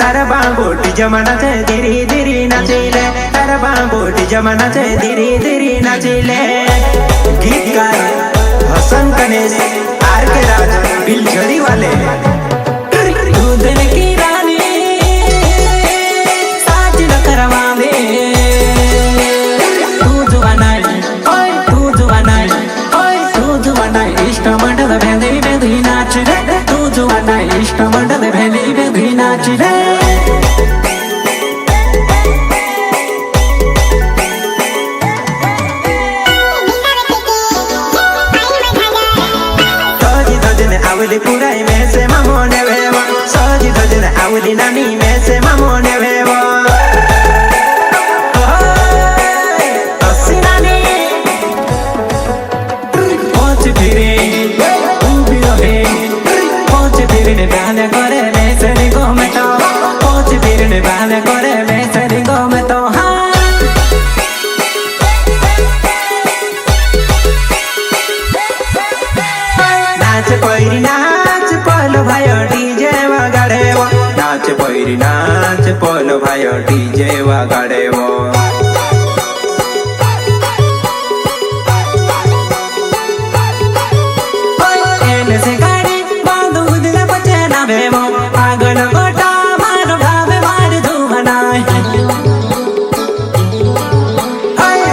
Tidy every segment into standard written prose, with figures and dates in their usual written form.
तारा बाबूटी जमाना छे धीरे धीरे नाचिले तारा बाबूटी जमाना छे धीरे धीरे नाचिले गीत गाए हसन कनेश आर के राज बिलझड़ी वाले दूधन की रानी साज न करवा दे तू जुवाना इष्ट मंडल भेंदी भेंदी नाच रे तू जुवाना इष्ट मंडल भेंदी भेंदी नाच रे आवली पुराई में से मामोने वेवा सजी धजन आवली नानी में से मामोने वेवा नानी पहुंच फिरे तू भी रहे पहुंच फिरे ने बहने करे मैं से निगो में तो पहुंच फिरे ने बहने करे मैं से निगो में तो नाच पैरी नाच पलो भाई डीजे वगाड़ेवो नाच पैरी नाच पलो भाई डीजे वगाड़ेवो एने से गाड़ी बांधू दिल बचे ना भेमो आगन गोटा मारो भावे मार धुवना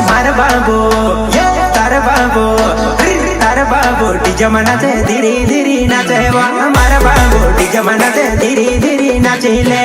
मार बाबू ये तार बाबू बाबूटी जमाना से धीरे धीरे नाचे हमारा बाबूटी जमाना से धीरे धीरे नाचे ले